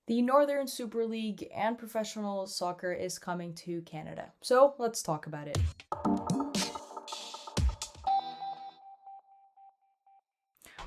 The Northern Super League and professional soccer is coming to Canada. So let's talk about it.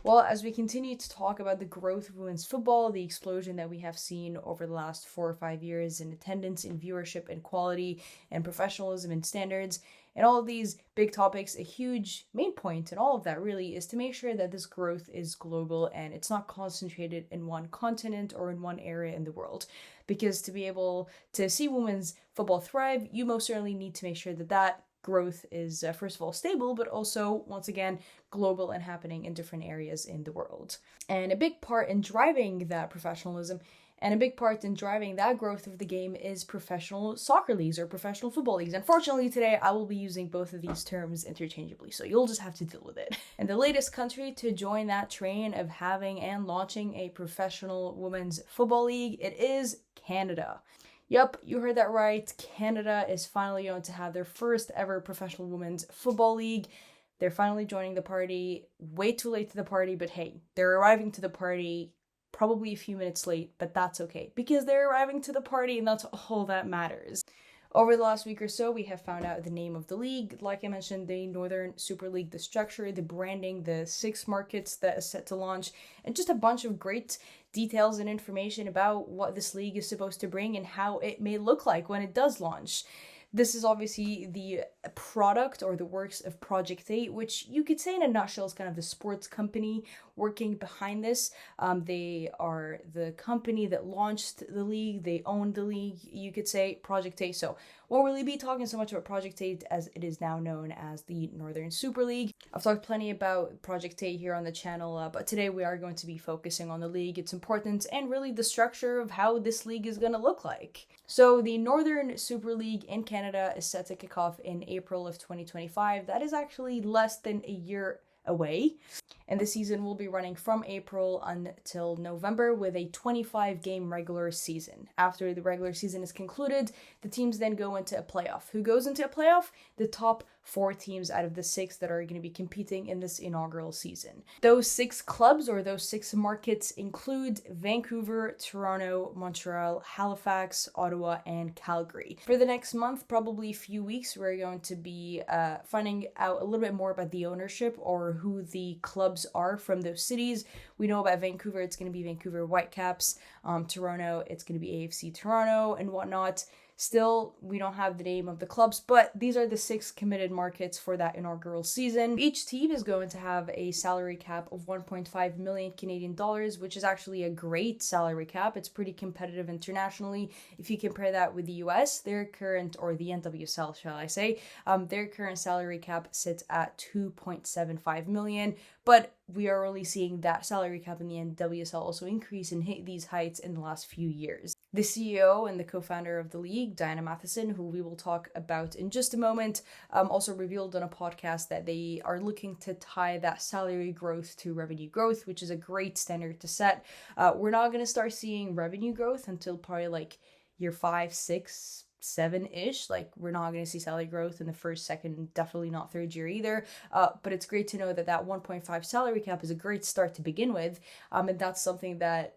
Well, as we continue to talk about the growth of women's football, the explosion that we have seen over the last 4 or 5 years in attendance, in viewership, and quality, and professionalism and standards, and all of these big topics, a huge main point in all of that really is to make sure that this growth is global and it's not concentrated in one continent or in one area in the world. Because to be able to see women's football thrive, you most certainly need to make sure that that growth is, first of all, stable, but also, once again, global and happening in different areas in the world. And a big part in driving that professionalism and a big part in driving that growth of the game is professional soccer leagues or professional football leagues. Unfortunately, today I will be using both of these terms interchangeably, so you'll just have to deal with it. And the latest country to join that train of having and launching a professional women's football league, it is Canada. Yep, you heard that right. Canada is finally going to have their first ever professional women's football league. They're finally joining the party. Way too late to the party, but hey, they're arriving to the party probably a few minutes late, but that's okay because they're arriving to the party and that's all that matters. Over the last week or so, we have found out the name of the league. Like I mentioned, the Northern Super League, the structure, the branding, the 6 markets that is set to launch, and just a bunch of great details and information about what this league is supposed to bring and how it may look like when it does launch. This is obviously the product or the works of Project 8, which you could say in a nutshell is kind of the sports company working behind this. They are the company that launched the league. They own the league, you could say, Project 8. So won't really be talking so much about Project 8 as it is now known as the Northern Super League. I've talked plenty about Project 8 here on the channel, but today we are going to be focusing on the league, its importance, and really the structure of how this league is going to look like. So the Northern Super League in Canada is set to kick off in April of 2025. That is actually less than a year away. And the season will be running from April until November with a 25-game regular season. After the regular season is concluded, the teams then go into a playoff. Who goes into a playoff? The top 4 teams out of the 6 that are going to be competing in this inaugural season. Those 6 clubs or those 6 markets include Vancouver, Toronto, Montreal, Halifax, Ottawa, and Calgary. For the next month, probably a few weeks, we're going to be finding out a little bit more about the ownership or who the clubs are from those cities. We know about Vancouver, it's going to be Vancouver Whitecaps. Toronto, it's going to be AFC Toronto and whatnot. Still, we don't have the name of the clubs, but these are the 6 committed markets for that inaugural season. Each team is going to have a salary cap of 1.5 million Canadian dollars, which is actually a great salary cap. It's pretty competitive internationally. If you compare that with the US, their current, or the NWSL, shall I say, their current salary cap sits at 2.75 million, but we are only seeing that salary cap in the NWSL also increase and hit these heights in the last few years. The CEO and the co-founder of the league, Matheson, who we will talk about in just a moment, also revealed on a podcast that they are looking to tie that salary growth to revenue growth, which is a great standard to set. We're not going to start seeing revenue growth until probably like year 5, 6, 7-ish. Like, we're not going to see salary growth in the first, second, definitely not third year either. But it's great to know that that 1.5 salary cap is a great start to begin with. And that's something that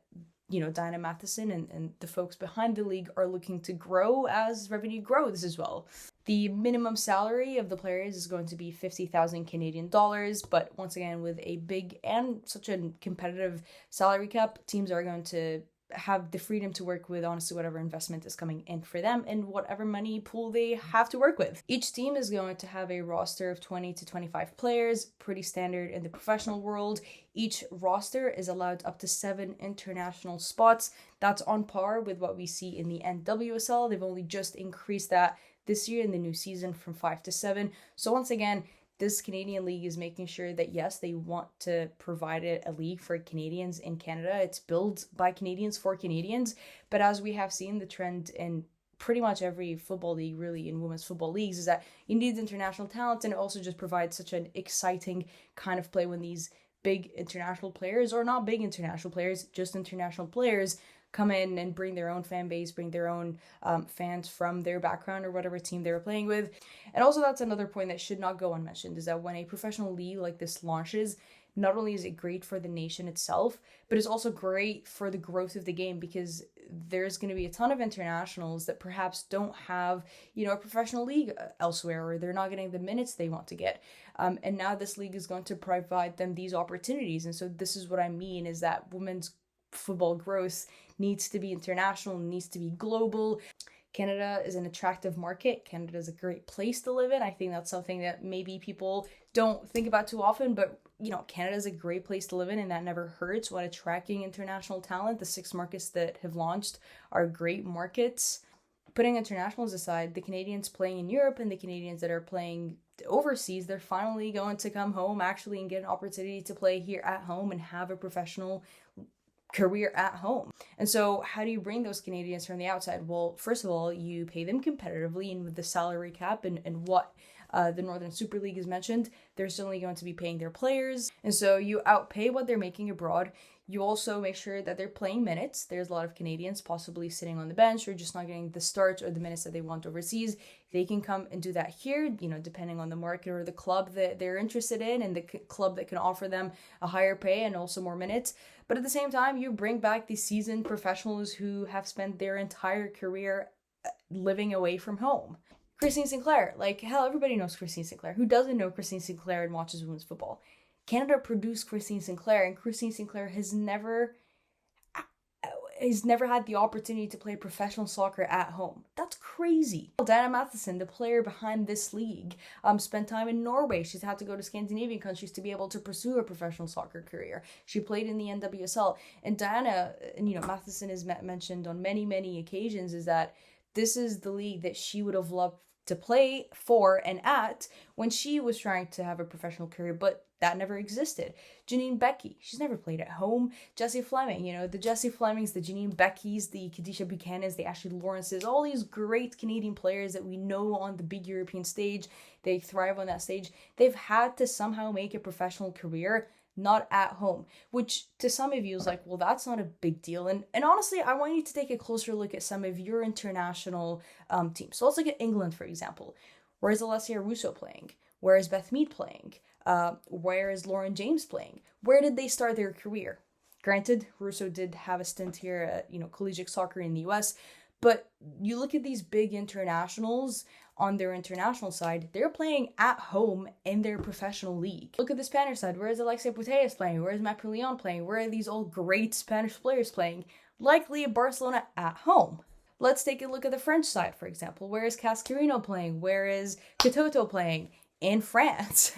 Diana Matheson and the folks behind the league are looking to grow as revenue grows as well. The minimum salary of the players is going to be 50,000 Canadian dollars, but once again, with a big and such a competitive salary cap, teams are going to have the freedom to work with honestly whatever investment is coming in for them and whatever money pool they have to work with. Each team is going to have a roster of 20 to 25 players, pretty standard in the professional world. Each roster is allowed up to 7 international spots. That's on par with what we see in the NWSL. They've only just increased that this year in the new season from 5 to 7. So once again, this Canadian league is making sure that, yes, they want to provide a league for Canadians in Canada. It's built by Canadians for Canadians. But as we have seen, the trend in pretty much every football league, really, in women's football leagues, is that it needs international talent, and it also just provides such an exciting kind of play when these big international players, or not big international players, just international players, come in and bring their own fan base, bring their own fans from their background or whatever team they were playing with. And also, that's another point that should not go unmentioned, is that when a professional league like this launches, not only is it great for the nation itself, but it's also great for the growth of the game, because there's going to be a ton of internationals that perhaps don't have, a professional league elsewhere, or they're not getting the minutes they want to get. And now this league is going to provide them these opportunities. And so this is what I mean, is that women's football growth needs to be international, needs to be global. Canada is an attractive market. Canada is a great place to live in. I think that's something that maybe people don't think about too often, but Canada is a great place to live in, and that never hurts when attracting international talent. The 6 markets that have launched are great markets. Putting internationals aside, the Canadians playing in Europe and the Canadians that are playing overseas, they're finally going to come home actually and get an opportunity to play here at home and have a professional career at home. And so how do you bring those Canadians from the outside? Well, first of all, you pay them competitively, and with the salary cap and what the Northern Super League has mentioned, they're certainly going to be paying their players. And so you outpay what they're making abroad. You also make sure that they're playing minutes. There's a lot of Canadians possibly sitting on the bench or just not getting the starts or the minutes that they want overseas. They can come and do that here, depending on the market or the club that they're interested in, and the club that can offer them a higher pay and also more minutes. But at the same time, you bring back these seasoned professionals who have spent their entire career living away from home. Christine Sinclair, hell, everybody knows Christine Sinclair. Who doesn't know Christine Sinclair and watches women's football? Canada produced Christine Sinclair, and Christine Sinclair has never had the opportunity to play professional soccer at home. That's crazy. Diana Matheson, the player behind this league, spent time in Norway. She's had to go to Scandinavian countries to be able to pursue a professional soccer career. She played in the NWSL. And Diana, Matheson is mentioned on many, many occasions, is that this is the league that she would have loved to play for and at when she was trying to have a professional career, but that never existed. Janine Becky, she's never played at home. Jessie Fleming, the Jessie Flemings, the Janine Beckys, the Kadisha Buchanans, the Ashley Lawrences, all these great Canadian players that we know on the big European stage, they thrive on that stage. They've had to somehow make a professional career not at home, which to some of you is like, well, that's not a big deal. And honestly, I want you to take a closer look at some of your international teams. So let's look at England, for example. Where is Alessia Russo playing? Where is Beth Mead playing? Where is Lauren James playing? Where did they start their career? Granted, Russo did have a stint here at, collegiate soccer in the US, but you look at these big internationals on their international side, they're playing at home in their professional league. Look at the Spanish side. Where is Alexia Putellas playing? Where is Matt Leon playing? Where are these all great Spanish players playing? Likely at Barcelona at home. Let's take a look at the French side, for example. Where is Cascarino playing? Where is Katoto playing? In France.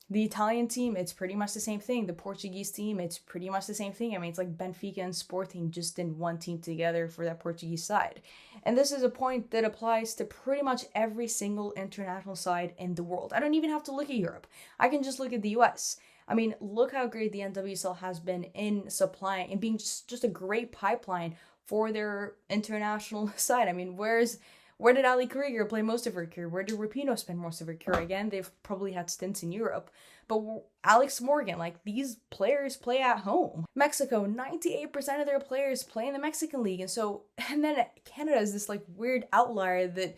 The Italian team, it's pretty much the same thing. The Portuguese team, it's pretty much the same thing. I mean, it's like Benfica and Sporting just in one team together for that Portuguese side. And this is a point that applies to pretty much every single international side in the world. I don't even have to look at Europe. I can just look at the US. I mean, look how great the NWSL has been in supplying and being just a great pipeline for their international side. I mean, where did Ali Krieger play most of her career? Where did Rapinoe spend most of her career? Again, they've probably had stints in Europe. But Alex Morgan, these players play at home. Mexico, 98% of their players play in the Mexican League. And then Canada is this weird outlier that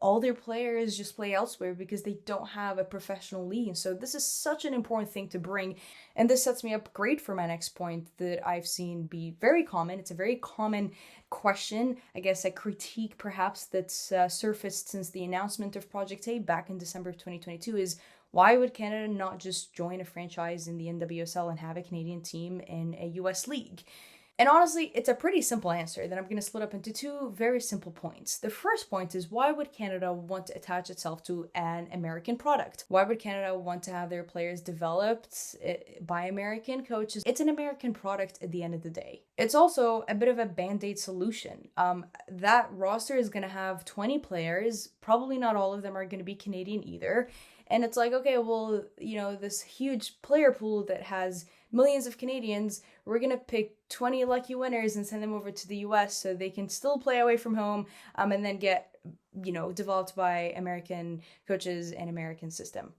all their players just play elsewhere because they don't have a professional league. And so this is such an important thing to bring. And this sets me up great for my next point that I've seen be very common. It's a very common question, I guess a critique perhaps that's surfaced since the announcement of Project A back in December of 2022 is, why would Canada not just join a franchise in the NWSL and have a Canadian team in a US league? And honestly, it's a pretty simple answer that I'm going to split up into two very simple points. The first point is, why would Canada want to attach itself to an American product? Why would Canada want to have their players developed by American coaches? It's an American product at the end of the day. It's also a bit of a band-aid solution. That roster is going to have 20 players. Probably not all of them are going to be Canadian either. And it's like, okay, well, this huge player pool that has millions of Canadians, we're going to pick 20 lucky winners and send them over to the US so they can still play away from home and then get, developed by American coaches and American system.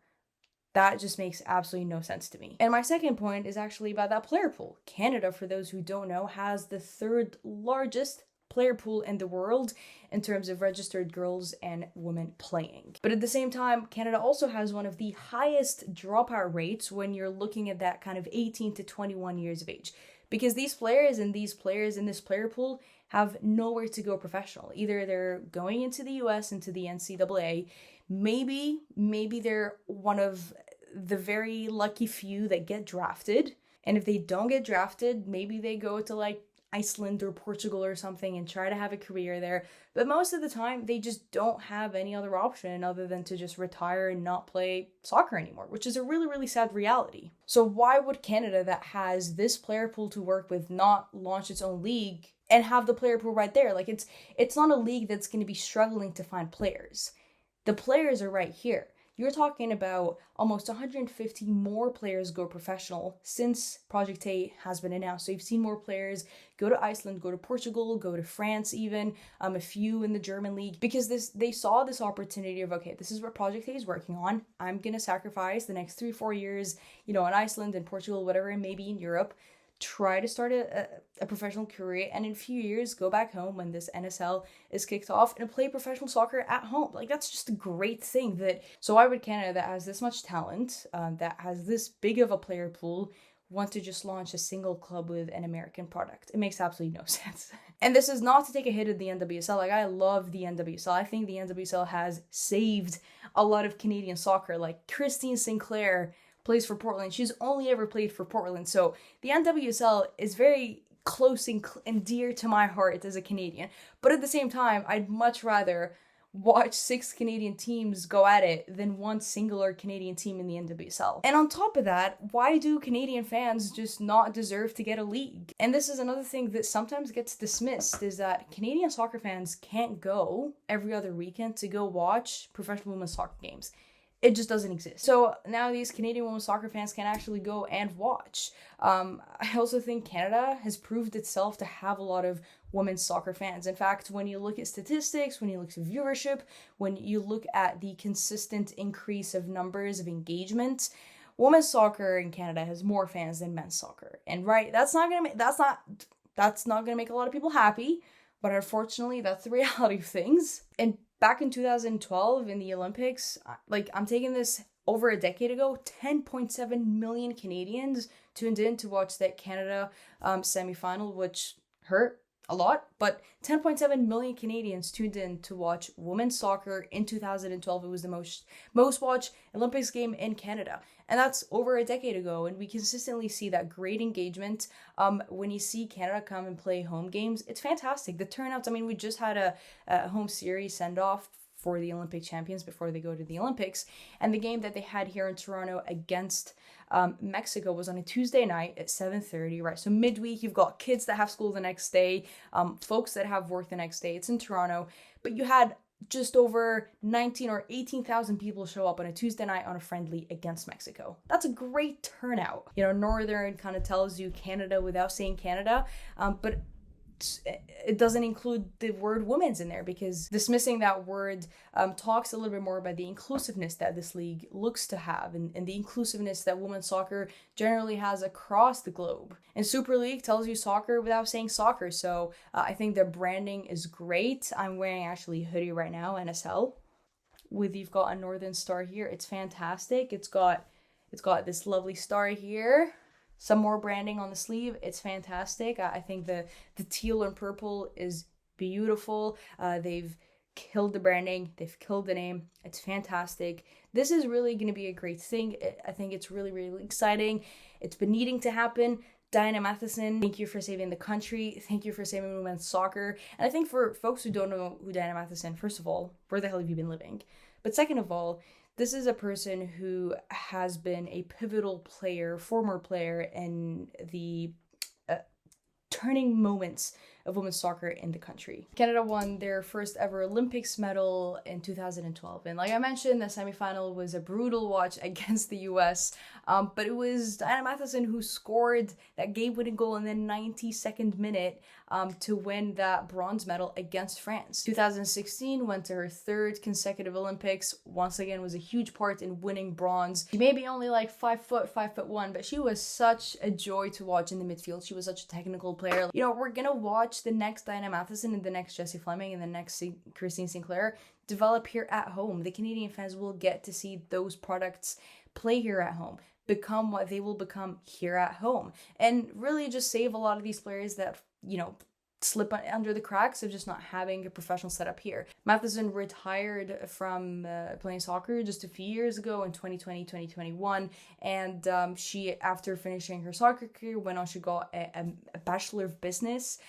That just makes absolutely no sense to me. And my second point is actually about that player pool. Canada, for those who don't know, has the third largest player pool in the world in terms of registered girls and women playing. But at the same time, Canada also has one of the highest dropout rates when you're looking at that kind of 18 to 21 years of age. Because these players in this player pool have nowhere to go professional. Either they're going into the US, into the NCAA, maybe they're one of the very lucky few that get drafted. And if they don't get drafted, maybe they go to like Iceland or Portugal or something and try to have a career there. But most of the time, they just don't have any other option other than to just retire and not play soccer anymore, which is a really, really sad reality. So why would Canada, that has this player pool to work with, not launch its own league and have the player pool right there? Like, it's not a league that's going to be struggling to find players. The players are right here. You're talking about almost 150 more players go professional since Project A has been announced. So you've seen more players go to Iceland, go to Portugal, go to France even, a few in the German league, because they saw this opportunity of, okay, this is what Project A is working on. I'm going to sacrifice the next 3-4 years, in Iceland and Portugal, whatever it may be in Europe, try to start a professional career, and in a few years go back home when this NSL is kicked off and play professional soccer at home. Like, that's just a great thing. So why would Canada, that has this much talent, that has this big of a player pool, want to just launch a single club with an American product? It makes absolutely no sense. And this is not to take a hit at the NWSL. Like, I love the NWSL. I think the NWSL has saved a lot of Canadian soccer. Like, Christine Sinclair plays for Portland. She's only ever played for Portland. So the NWSL is very close and dear to my heart as a Canadian. But at the same time, I'd much rather watch 6 Canadian teams go at it than one singular Canadian team in the NWSL. And on top of that, why do Canadian fans just not deserve to get a league? And this is another thing that sometimes gets dismissed, is that Canadian soccer fans can't go every other weekend to go watch professional women's soccer games. It just doesn't exist. So now these Canadian women's soccer fans can actually go and watch. I also think Canada has proved itself to have a lot of women's soccer fans. In fact, when you look at statistics, when you look at viewership, when you look at the consistent increase of numbers of engagement, women's soccer in Canada has more fans than men's soccer. And right, that's not gonna make a lot of people happy, but unfortunately, that's the reality of things. And back in 2012 in the Olympics, I'm taking this over a decade ago, 10.7 million Canadians tuned in to watch that Canada semi-final, which hurt a lot, but 10.7 million Canadians tuned in to watch women's soccer in 2012. It was the most watched Olympics game in Canada. And that's over a decade ago. And we consistently see that great engagement. When you see Canada come and play home games, it's fantastic. The turnouts, we just had a home series send-off for the Olympic champions before they go to the Olympics. And the game that they had here in Toronto against Mexico was on a Tuesday night at 7:30, right? So midweek, you've got kids that have school the next day, folks that have work the next day. It's in Toronto. But you had just over 19 or 18,000 people show up on a Tuesday night on a friendly against Mexico. That's a great turnout. Northern kind of tells you Canada without saying Canada, but it doesn't include the word women's in there, because dismissing that word talks a little bit more about the inclusiveness that this league looks to have, and the inclusiveness that women's soccer generally has across the globe. And Super League tells you soccer without saying soccer. So I think their branding is great. I'm wearing actually a hoodie right now, NSL, you've got a Northern Star here. It's fantastic. It's got this lovely star here. Some more branding on the sleeve. It's fantastic. I think the teal and purple is beautiful. They've killed the branding. They've killed the name. It's fantastic. This is really going to be a great thing. I think it's really, really exciting. It's been needing to happen. Diana Matheson, thank you for saving the country. Thank you for saving women's soccer. And I think for folks who don't know who Diana Matheson, first of all, where the hell have you been living? But second of all, this is a person who has been a pivotal player, former player in the turning moments of women's soccer in the country. Canada won their first ever Olympics medal in 2012. And like I mentioned, the semifinal was a brutal watch against the US. But it was Diana Matheson who scored that game-winning goal in the 92nd minute to win that bronze medal against France. 2016 went to her 3rd consecutive Olympics. Once again, was a huge part in winning bronze. She may be only like 5'1", but she was such a joy to watch in the midfield. She was such a technical player. We're gonna watch watch the next Diana Matheson and the next Jessie Fleming and the next Christine Sinclair develop here at home. The Canadian fans will get to see those products play here at home, become what they will become here at home, and really just save a lot of these players that, you know, slip under the cracks of just not having a professional setup here. Matheson retired from playing soccer just a few years ago in 2020, 2021, and she, after finishing her soccer career, went on, she got a Bachelor of Business,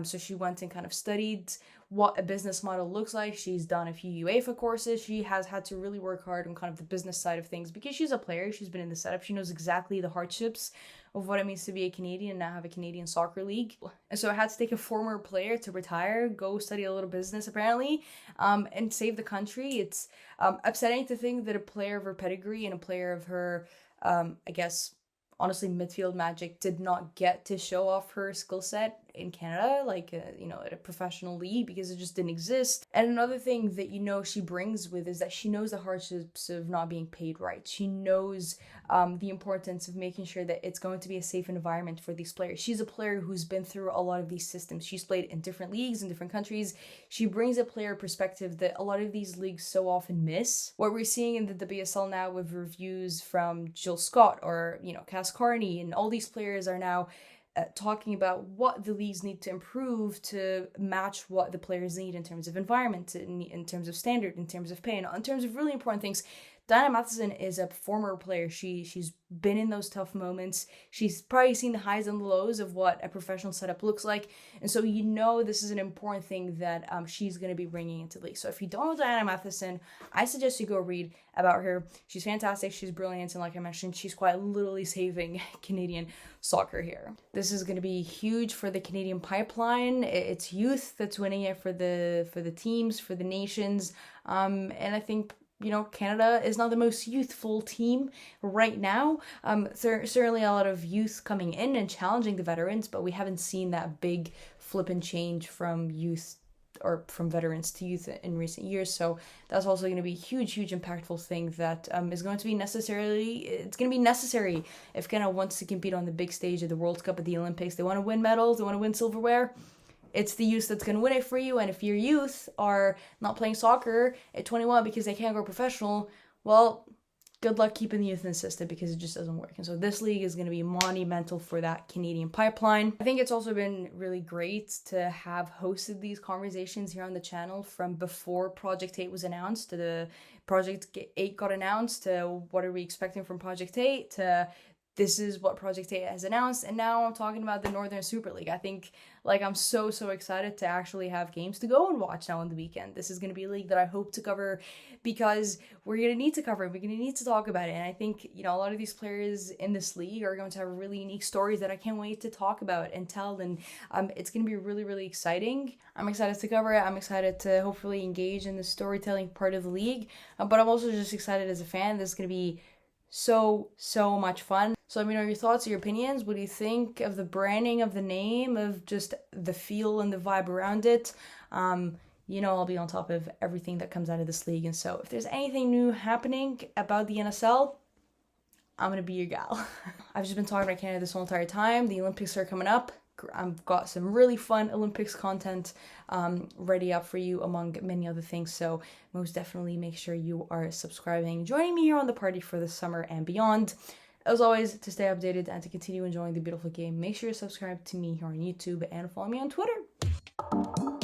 so she went and kind of studied what a business model looks like. She's done a few UEFA courses. She has had to really work hard on kind of the business side of things because she's a player. She's been in the setup. She knows exactly the hardships of what it means to be a Canadian and now have a Canadian soccer league. And so it had to take a former player to retire, go study a little business apparently, and save the country. It's upsetting to think that a player of her pedigree and a player of her, I guess, honestly, midfield magic did not get to show off her skill set in Canada, like, you know, at a professional league, because it just didn't exist. And another thing that, you know, she brings with is that she knows the hardships of not being paid right. She knows the importance of making sure that it's going to be a safe environment for these players. She's a player who's been through a lot of these systems. She's played in different leagues in different countries. She brings a player perspective that a lot of these leagues so often miss. What we're seeing in the WSL now with reviews from Jill Scott or, you know, Cass Carney, and all these players are now talking about what the leagues need to improve to match what the players need in terms of environment, in terms of standard, in terms of pay, and in terms of really important things. Diana Matheson is a former player. She's been in those tough moments. She's probably seen the highs and the lows of what a professional setup looks like. And so, you know, this is an important thing that she's going to be bringing into the league. So if you don't know Diana Matheson, I suggest you go read about her. She's fantastic. She's brilliant. And like I mentioned, she's quite literally saving Canadian soccer here. This is going to be huge for the Canadian pipeline. It's youth that's winning it for the teams, for the nations. And I think, you know, Canada is not the most youthful team right now. Certainly a lot of youth coming in and challenging the veterans, but we haven't seen that big flip and change from youth or from veterans to youth in recent years. So that's also going to be a huge, huge impactful thing that is going to be it's going to be necessary if Canada wants to compete on the big stage of the World Cup, at the Olympics. They want to win medals, they want to win silverware. It's the youth that's going to win it for you. And if your youth are not playing soccer at 21 because they can't go professional, well, good luck keeping the youth in the system, because it just doesn't work. And so this league is going to be monumental for that Canadian pipeline. I think it's also been really great to have hosted these conversations here on the channel from before Project 8 was announced to the Project 8 got announced to what are we expecting from Project 8 to this is what Project 8 has announced, and now I'm talking about the Northern Super League. I think, like, I'm so excited to actually have games to go and watch now on the weekend. This is going to be a league that I hope to cover because we're going to need to cover it. We're going to need to talk about it, and I think, you know, a lot of these players in this league are going to have really unique stories that I can't wait to talk about and tell, and it's going to be really exciting. I'm excited to cover it. I'm excited to hopefully engage in the storytelling part of the league, but I'm also just excited as a fan. This is going to be so much fun. So let me know your thoughts, your opinions. What do you think of the branding of the name, of just the feel and the vibe around it? You know, I'll be on top of everything that comes out of this league. And so if there's anything new happening about the NSL, I'm going to be your gal. I've just been talking about Canada this whole entire time. The Olympics are coming up. I've got some really fun Olympics content ready up for you, among many other things. So most definitely make sure you are subscribing, joining me here on the party for the summer and beyond. As always, to stay updated and to continue enjoying the beautiful game, make sure you subscribe to me here on YouTube and follow me on Twitter.